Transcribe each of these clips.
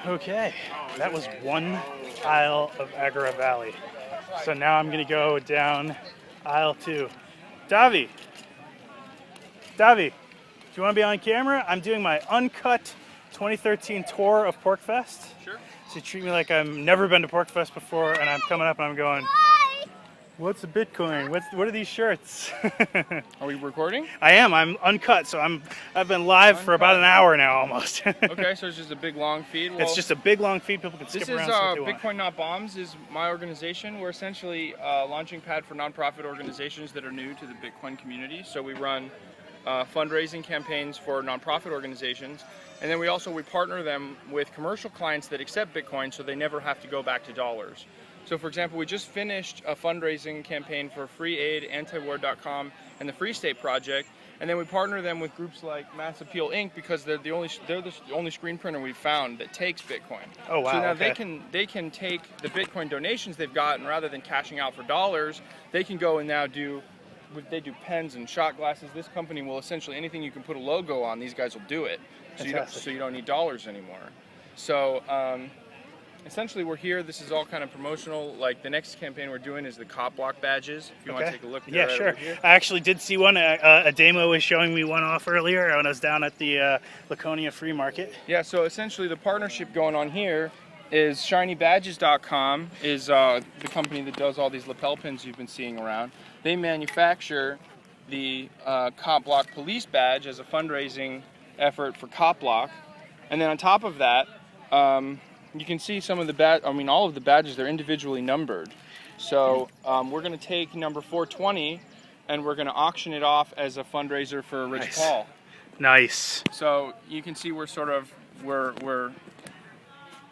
Okay, that was one aisle of Agora Valley. So now I'm gonna go down aisle 2. Davi, do you want to be on camera? I'm doing my uncut 2013 tour of PorcFest. Sure. So treat me like I've never been to PorcFest before, and I'm coming up and I'm going, what's a Bitcoin? What are these shirts? Are we recording? I am. I'm uncut, so I've been live for about an hour now almost. Okay, so it's just a big long feed. Well, it's just a big long feed. People can skip around. This is Bitcoin Not Bombs is my organization. We're essentially a launching pad for nonprofit organizations that are new to the Bitcoin community. So we run fundraising campaigns for nonprofit organizations, and then we partner them with commercial clients that accept Bitcoin, so they never have to go back to dollars. So for example, we just finished a fundraising campaign for Free Aid, Antiwar.com, and the Free State Project, and then we partner them with groups like Mass Appeal Inc. because they're the only screen printer we've found that takes Bitcoin. Oh wow! So now okay. they can take the Bitcoin donations they've gotten, rather than cashing out for dollars, they can go and now do pens and shot glasses. This company will essentially, anything you can put a logo on, these guys will do it. So you don't need dollars anymore. So essentially we're here. This is all kind of promotional. Like the next campaign we're doing is the Cop Block badges. If you want to take a look. Yeah, sure. I actually did see one. A demo was showing me one off earlier when I was down at the Laconia Free Market. Yeah, so essentially the partnership going on here is ShinyBadges.com is the company that does all these lapel pins you've been seeing around. They manufacture the Cop Block Police Badge as a fundraising effort for Cop Block. And then on top of that, you can see some of the all of the badges, they're individually numbered. So we're going to take number 420 and we're going to auction it off as a fundraiser for Rich Paul. Nice. So you can see we're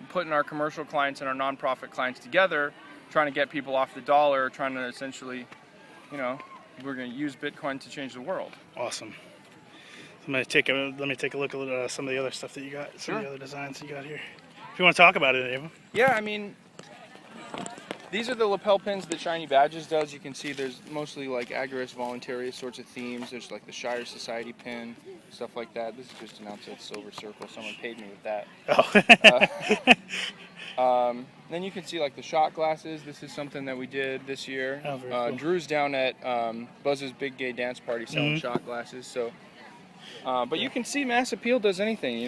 putting our commercial clients and our nonprofit clients together, trying to get people off the dollar, trying to essentially, we're going to use Bitcoin to change the world. Awesome. Let me take a look at some of the other stuff that you got, some of the other designs you got here. If you want to talk about it, Ava. Yeah, I mean, these are the lapel pins that Shiny Badges does. You can see there's mostly like agorist, voluntary sorts of themes. There's like the Shire Society pin, stuff like that. This is just an outside silver circle. Someone paid me with that. Oh. Then you can see like the shot glasses. This is something that we did this year. Oh, very cool. Drew's down at Buzz's Big Gay Dance Party selling shot glasses. So, but you can see Mass Appeal does anything,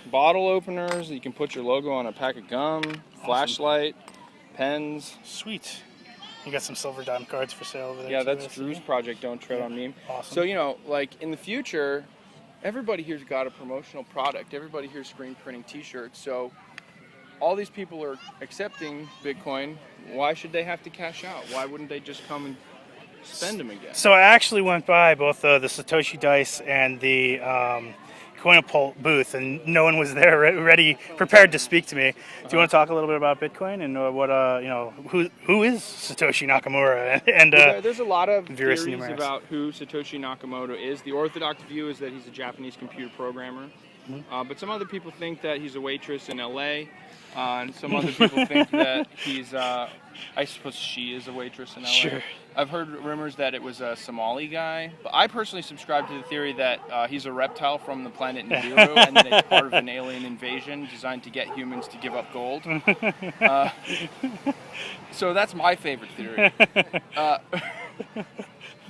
bottle openers. You can put your logo on a pack of gum, flashlight, pens. Sweet. You got some silver dime cards for sale over there. Yeah, that's Drew's project, Don't Tread on Me. Awesome. So, like in the future, everybody here's got a promotional product. Everybody here's screen printing t-shirts. So all these people are accepting Bitcoin. Why should they have to cash out? Why wouldn't they just come and spend them again? So I actually went by both the Satoshi Dice and the Coinapult booth, and no one was there prepared to speak to me. Do you want to talk a little bit about Bitcoin and what who is Satoshi Nakamura? And there's a lot of theories numerous about who Satoshi Nakamoto is. The orthodox view is that he's a Japanese computer programmer, but some other people think that he's a waitress in LA, and some other people think that he's I suppose she is a waitress in LA. Sure. I've heard rumors that it was a Somali guy, but I personally subscribe to the theory that he's a reptile from the planet Nibiru and that it's part of an alien invasion designed to get humans to give up gold. So that's my favorite theory.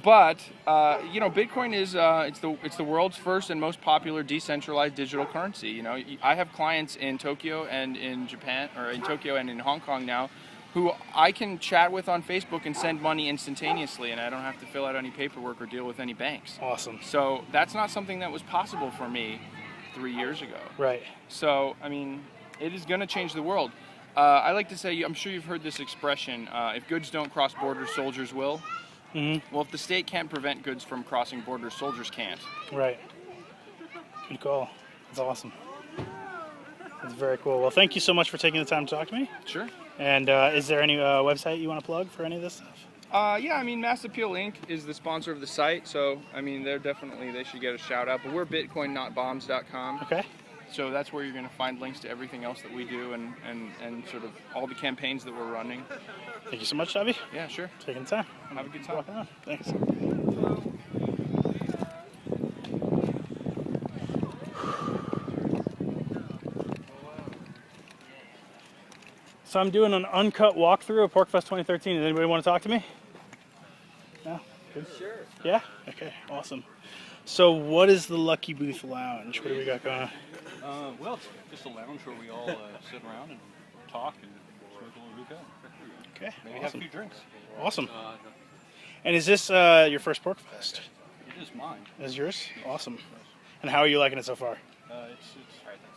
But Bitcoin is it's the world's first and most popular decentralized digital currency. I have clients in Tokyo and in Japan, or in Tokyo and in Hong Kong now, who I can chat with on Facebook and send money instantaneously, and I don't have to fill out any paperwork or deal with any banks. Awesome. So that's not something that was possible for me 3 years ago. Right. So, it is going to change the world. I like to say, I'm sure you've heard this expression, if goods don't cross borders, soldiers will. Mm-hmm. Well, if the state can't prevent goods from crossing borders, soldiers can't. Right. Good call. That's awesome. That's very cool. Well, thank you so much for taking the time to talk to me. Sure. And is there any website you want to plug for any of this stuff? Mass Appeal Inc. is the sponsor of the site, so, they should get a shout out. But we're BitcoinNotBombs.com. Okay. So that's where you're going to find links to everything else that we do and sort of all the campaigns that we're running. Thank you so much, Abby. Yeah, sure. Taking the time. Have a good time. Thanks. So I'm doing an uncut walkthrough of PorcFest 2013. Does anybody want to talk to me? No? Good? Sure. Yeah? Okay, awesome. So what is the Lucky Booth Lounge? What do we got going on? Well, it's just a lounge where we all sit around and talk and smoke a little hookah. Okay, Maybe have a awesome. few drinks. Awesome. And is this your first PorcFest? It is mine. Is yours? Awesome. And how are you liking it so far? It's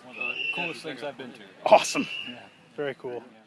one of the coolest things I've been to. Awesome. Yeah. Very cool. Yeah.